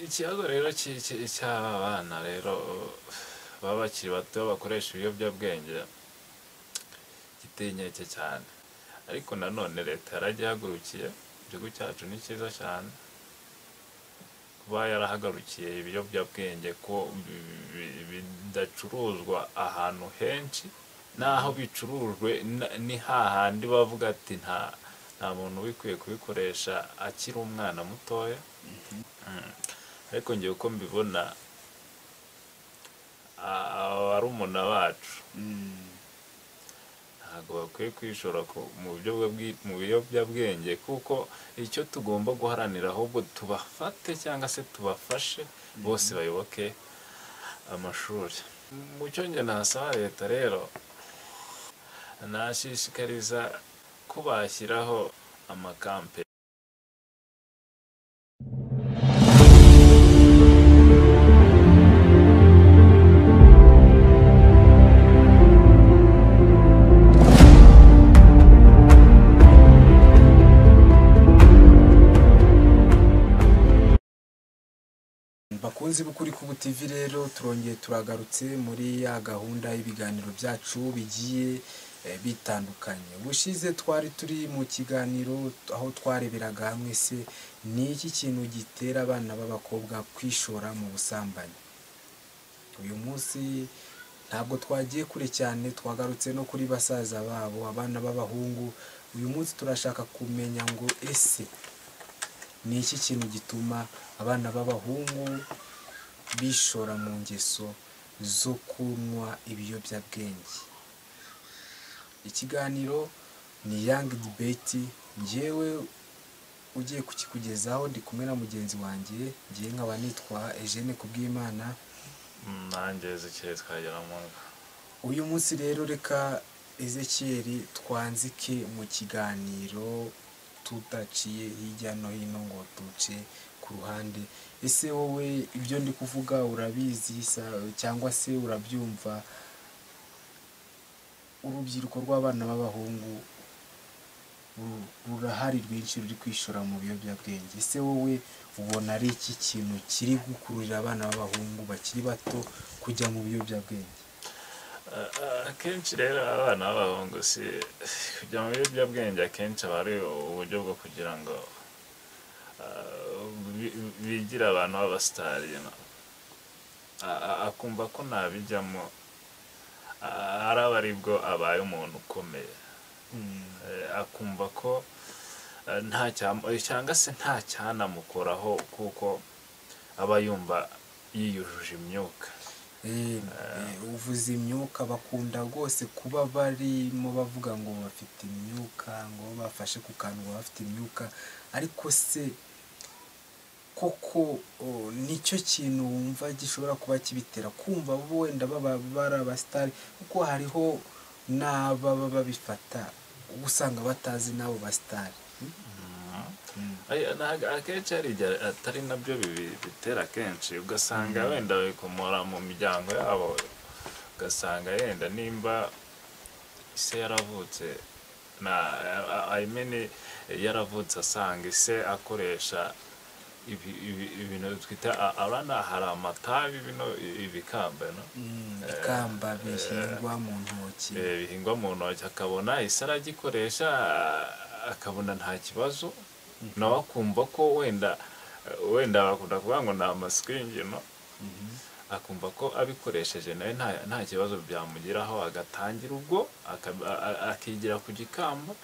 ikibazo rero cy'abana rero baba bakiri bato bakoresha ibiyobyabwenge giteye inkeke cyane, ariko nanone leta yaragihagurukiye. Igihugu cyacu ni cyiza cyane kuba yarahagarukiye ibiyobyabwenge ko bidacuruzwa ahantu henshi, naho bicurujwe ni hahandi bavuga ati nta muntu ubikwiye kubikoresha akiri umwana mutoya. Ariko ngiye uko mbibona abarumuna bacu ntabwo bakwiye kwishora mu biyobyabwenge, kuko icyo tugomba guharanira ahubwo tubafate cyangwa se tubafashe bose bayoboke amashuri. Mu cyo njye nasaba leta rero, nashishikariza ko bashyiraho amakampe. Bakunzi b'ukuri ku TV rero turongeye turagarutse muri ya gahunda y'ibiganiro byacu bigiye bitandukanye. Ubushize twari turi mu kiganiro aho twareberaga hamwe se ni iki kintu gitera abana b'abakobwa kwishora mu busambanyi. Uyu munsi ntabwo twagiye kure cyane, twagarutse no kuri basaza babo, abana b'abahungu. Uyu munsi turashaka kumenya ngo ese ni iki kintu gituma abana b'abahungu bishora mu ngeso zo kunywa ibiyobyabwenge. Ikiganiro ni Young Debate, njyewe ugiye kukikugezaho ndi kumwe na mugenzi wanjye, ngiye nkaba nitwa Eugene Kubwimana, nanjye Ezekiel Twagiramungu. Uyu munsi rero reka Ezekiel twanzike mu kiganiro tudaciye hirya no hino ngo duce ku ruhande. Ese wowe ibyo ndi kuvuga urabizi cyangwa se urabyumva? Urubyiruko rw'abana b'abahungu rurahari rwinshi ruri kwishora mu biyobyabwenge. Ese wowe ubona ari iki kintu kiri gukururira abana b'abahungu bakiri bato kujya mu biyobyabwenge? Akenshi rero abana b'abahungu si kujya mu biyobyabwenge, akenshi aba ari uburyo bwo kugira ngo bigire abantu b'abasitari, akumva ko nabijyamo araba aribwo abaye umuntu ukomeye, akumva ko cyangwa se nta cyanamukoraho kuko aba yumva yiyujuje imyuka. Uvuze imyuka, bakunda rwose kuba barimo bavuga ngo bafite imyuka, ngo bafashe ku kantu bafite imyuka. Ariko se koko nicyo kintu wumva gishobora kuba kibitera kumva bo wenda baba bari abasitari? Kuko hariho n'ababa babifata usanga batazi n'abo basitari. Akenshi hari igihe atari nabyo bitera, kenshi ugasanga wenda bikomora mu miryango yabo, ugasanga yenda nimba ise yaravutse yaravutse asanga ise akoresha ibintu twita abana, hari amatabi, ibikamba ikamba bihingwa mu ntoki, bihingwa mu ntoki, akabona ise aragikoresha akabona nta kibazo, nawe akumva ko wenda bakunda kuvuga ngo ni amasikingi, akumva ko abikoresheje nawe nta kibazo byamugiraho, agatangira ubwo akigira ku gikamba,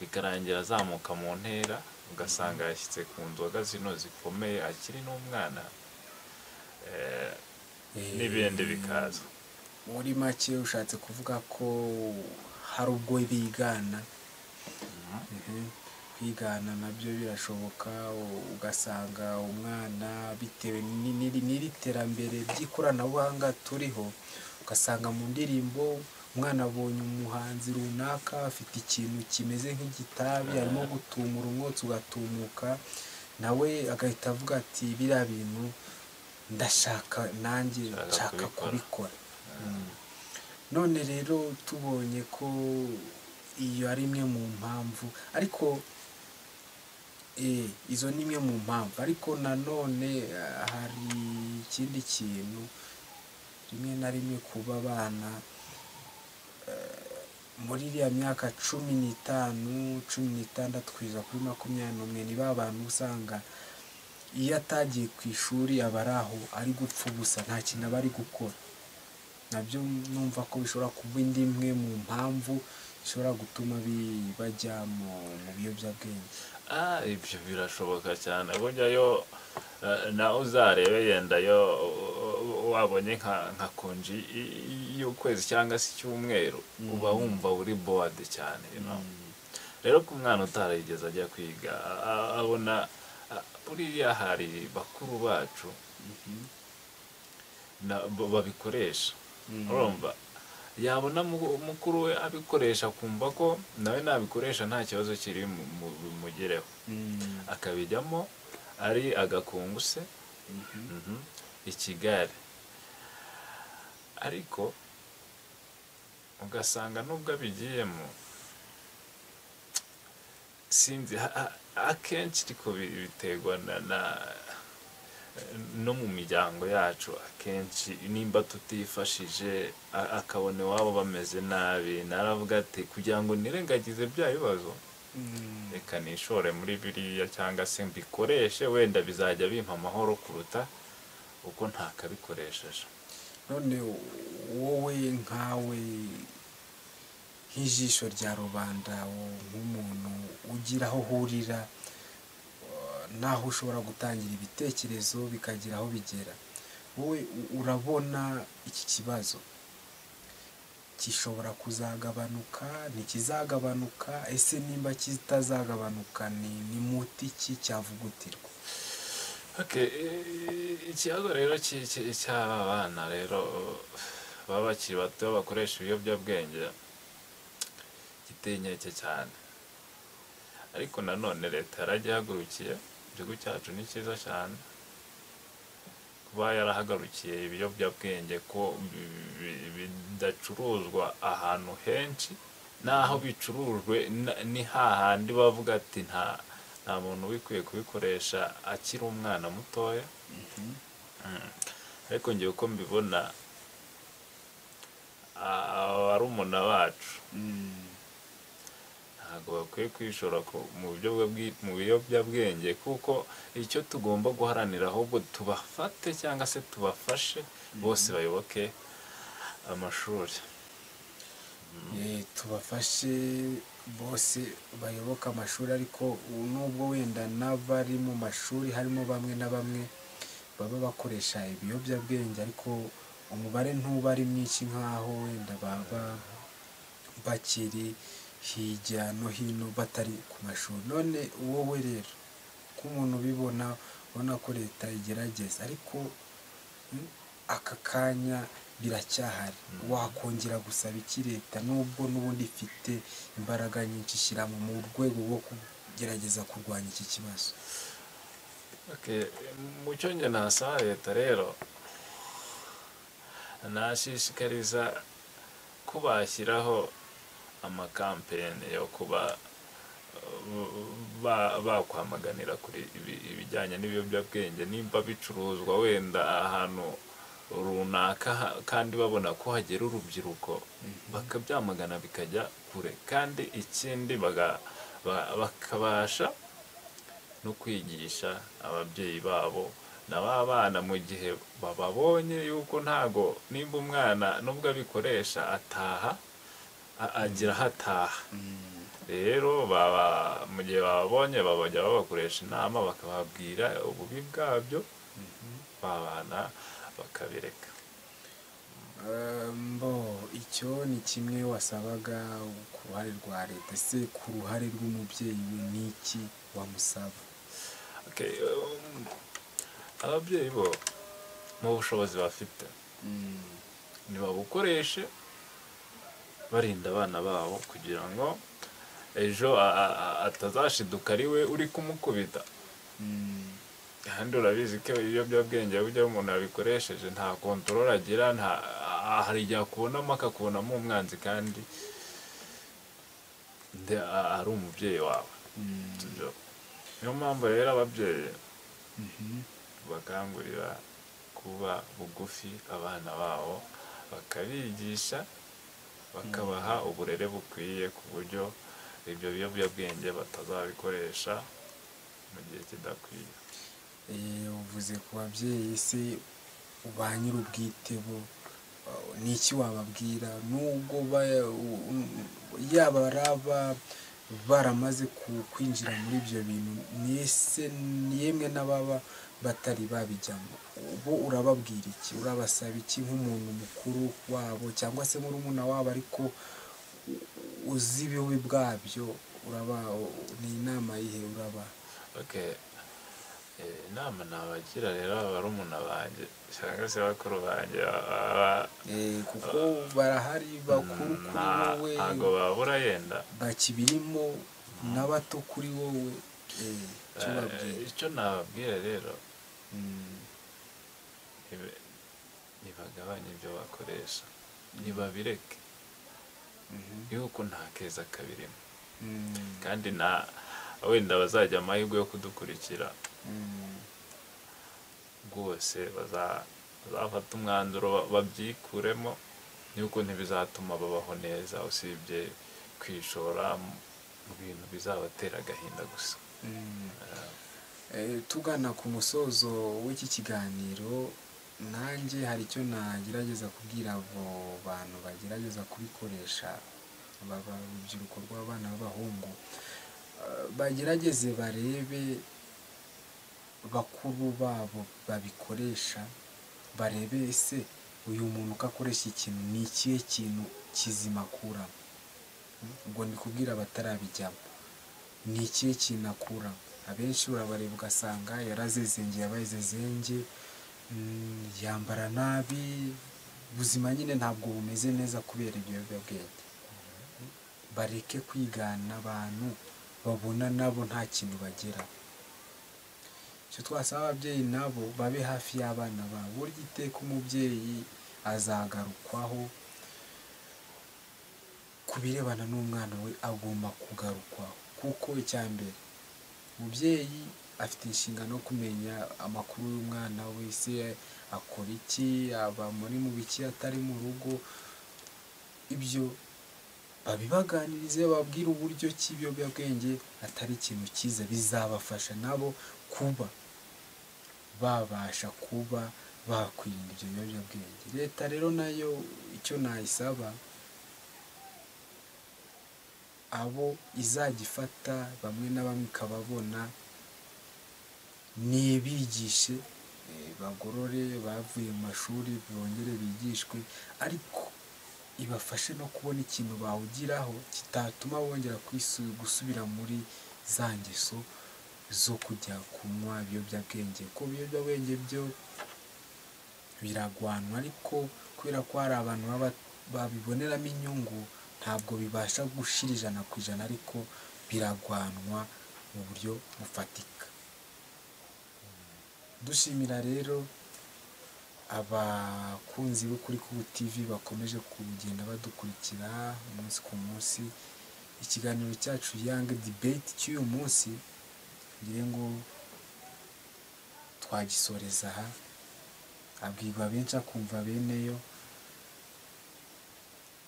bikarangira azamuka mu ntera, ugasanga yashyitse ku nzoga zino zikomeye akiri n'umwana, n'ibindi bikaza. Muri make ushatse kuvuga ko hari ubwo bigana. Kwigana nabyo birashoboka, ugasanga umwana bitewe n'iri terambere ry'ikoranabuhanga turiho, ugasanga mu ndirimbo umwana abonye umuhanzi runaka afite ikintu kimeze nk'igitabi, arimo gutumura umwotsi ugatumuka, nawe agahita avuga ati biriya bintu ndashaka nanjye nshaka kubikora. None rero tubonye ko iyo ari imwe mu mpamvu, ariko izo ni imwe mu mpamvu, ariko nanone hari ikindi kintu rimwe na rimwe kuba abana muri iriya myaka 15, 16 kugeza kuri 21 ni ba bantu usanga iyo atagiye ku ishuri aba ari aho ari gupfa ubusa, nta kintu aba ari gukora. Nabyo numva ko bishobora kuba indi imwe mu mpamvu bishobora gutuma bajya mu biyobyabwenge. Ibyo birashoboka cyane. Burya yo nawe uzarebe yenda yo wabonye nka konji y'ukwezi cyangwa se icyumweru uba wumva uri bored cyane, rero ku mwana utarigeze ajya kwiga abona buriya hari bakuru bacu babikoresha, urumva yabona mukuru we abikoresha kumva ko nawe nabikoresha nta kibazo kiri mugereho, akabijyamo ari agakungu se, ikigare, ariko ugasanga nubwo abigiyemo sinzi akenshi ariko biterwa no mu miryango yacu. Akenshi nimba tutifashije akabona iwabo bameze nabi, naravuga ati kugira ngo nirengagize bya bibazo reka nishore muri biriya cyangwa se mbikoreshe, wenda bizajya bimpa amahoro kuruta uko ntakabikoresheje. None wowe nkawe nk'ijisho rya rubanda, nk'umuntu ugira aho uhurira naho ushobora gutangira ibitekerezo bikagira aho bigera, wowe urabona iki kibazo gishobora kuzagabanuka, ntikizagabanuka? Ese nimba kitazagabanuka ni muti ki cyavugutirwa? Ikibazo rero cy'aba bana rero baba bakiri bato bakoresha ibiyobyabwenge giteye inkeke cyane, ariko nanone leta yaragihagurukiye. Igihugu cyacu ni cyiza cyane kuba yarahagarukiye ibiyobyabwenge ko bidacuruzwa ahantu henshi, n'aho bicurujwe ni hahandi bavuga ati nta muntu wikwiye kubikoresha akiri umwana mutoya. Ariko ngiye uko mbibona barumuna bacu ntabwo bakwiye kwishora mu biyobyabwenge, kuko icyo tugomba guharanira ahubwo tubafate cyangwa se tubafashe bose bayoboke amashuri. Tubafashe bose bayoboka amashuri, ariko nubwo wenda n'abari mu mashuri harimo bamwe na bamwe baba bakoresha ibiyobyabwenge, ariko umubare ntuba ari mwinshi nk'aho wenda baba bakiri hirya no hino batari ku mashuri. None wowe rero nk'umuntu ubibona ko leta igerageza, ariko aka kanya biracyahari, wakongera gusaba iki leta nubwo n'ubundi ifite imbaraga nyinshi ishyira mu rwego rwo kugerageza kurwanya iki kibazo? Mu cyo njye nasaba leta rero, nashishikariza ko bashyiraho amakampeni yo kuba bakwamaganira kuri ibijyanye n'ibiyobyabwenge nimba bicuruzwa wenda ahantu runaka, kandi babona ko hagera urubyiruko bakabyamagana bikajya kure. Kandi ikindi bakabasha no kwigisha ababyeyi babo na ba bana mu gihe bababonye yuko ntago nimba umwana nubwo abikoresha ataha agira aho ataha. Rero mu gihe bababonye bajya babakoresha inama bakababwira ububi bwabyo, babana bakabireka. Icyo ni kimwe wasabaga ku ruhare rwa leta. Ese ku ruhare rw'umubyeyi we ni iki wamusaba? Ababyeyi bo mu bushobozi bafite nibabukoreshe barinda abana babo, kugira ngo ejo atazashiduka ari we uri kumukubita. Kandi urabizi ko ibiyobyabwenge burya umuntu yabikoresheje nta kontorora agira, hari igihe akubonamo akakubonamo umwanzi kandi ari umubyeyi wawe. niyo mpamvu rero ababyeyi bakangurira kuba bugufi abana babo, bakabigisha, bakabaha uburere bukwiye ku buryo ibyo biyobyabwenge batazabikoresha mu gihe kidakwiye. Uvuze ku babyeyi se ba nyir'ubwite bo ni iki wababwira nubwo yaba araba baramaze kwinjira muri ibyo bintu, mwese yemwe n'ababa batari babijyamo, bo urababwira iki, urabasaba iki nk'umuntu mukuru wabo cyangwa se murumuna wabo ariko uzi ibibi bwabyo, ni inama yihe uraba? Inama nabagira rero barumuna banjye cyangwa se bakuru banjye, kuko barahari bakuru kuri wowe, ntabwo babura yenda bakibirimo na bato kuri wowe. icyo nababwira rero ntibagabanye ibyo bakoresha, ntibabireke, yuko nta keza kabirimo, kandi wenda bazajya amahirwe yo kudukurikira rwose bazafata umwanzuro babyikuremo, yuko ntibizatuma babaho neza, usibye kwishora mu bintu bizabatera agahinda gusa. Tugana ku musozo w'iki kiganiro, nanjye hari icyo nagerageza kubwira abo bantu bagerageza kubikoresha, urubyiruko rw'abana b'abahungu, bagerageze barebe bakuru babo babikoresha, barebe ese uyu muntu uko akoresha ikintu ni ikihe kintu kizima akuramo. Ubwo ndi kubwira abatarabijyamo, ni ikihe kintu akuramo. Abenshi urabareba ugasanga yarazezenge, yabaye zezenge, yambara nabi, ubuzima nyine ntabwo bumeze neza kubera ibyo biyobyabwenge. Bareke kwigana abantu babona nabo nta kintu bageraho. icyo twasaba ababyeyi nabo babe hafi y'abana babo. Burya iteka umubyeyi azagarukwaho, ku birebana n'umwana we agomba kugarukwaho, kuko icya mbere umubyeyi afite inshingano yo kumenya amakuru y'umwana we, se akora iki, aba muri mu biki atari mu rugo. Ibyo babibaganirize, bababwire uburyo ki ibiyobyabwenge atari ikintu cyiza, bizabafasha nabo kuba babasha kuba bakwirinda ibyo biyobyabwenge. Leta rero nayo icyo nayisaba, abo izajya ifata bamwe na bamwe ikababona, nibigishe, bagorore, bavuye mu mashuri bongere bigishwe, ariko ibafashe no kubona ikintu bawugiraho kitatuma bongera gusubira muri za ngeso zo kujya kunywa ibiyobyabwenge. Ko ibiyobyabwenge byo biragwanwa, ariko kubera ko hari abantu babiboneramo inyungu, ntabwo bibasha gushira 100%, ariko biragwanwa mu buryo bufatika. Dushimira rero abakunzi bo kuri Kubu TV bakomeje kugenda badukurikira umunsi ku munsi. Ikiganiro cyacu Young Debate cy'uyu munsi ngiye ngo twagisoreza aha. Abwirwa benshi akumva beneyo.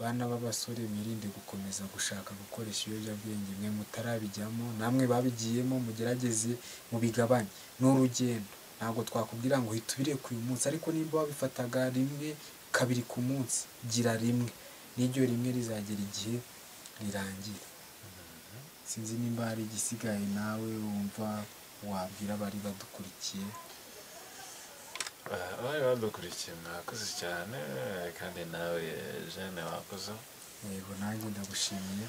Bana b'abasore mwirinde gukomeza gushaka gukoresha ibiyobyabwenge, mwe mutarabijyamo, namwe babigiyemo mugerageze mubigabanye. N'urugendo ntabwo twakubwira ngo uhite ubireka uyu munsi, ariko nimba wabifataga rimwe kabiri ku munsi, gira rimwe, n'iryo rimwe rizagera igihe rirangira. Sinzi nimba hari igisigaye nawe wumva wabwira abari badukurikiye. Abari badukurikiye mwakoze cyane, kandi nawe Jeanne wakoze. Yego, nanjye ndagushimiye.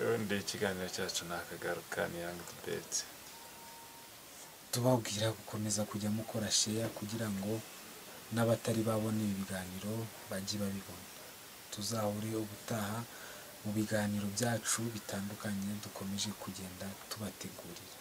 Ubundi ikiganiro cyacu nakagaruka ni Young Debate. Tubabwira gukomeza kujya mukora share kugira ngo n'abatari babona ibi biganiro bajye babibona. Tuzahure ubutaha mu biganiro byacu bitandukanye dukomeje kugenda tubategurira.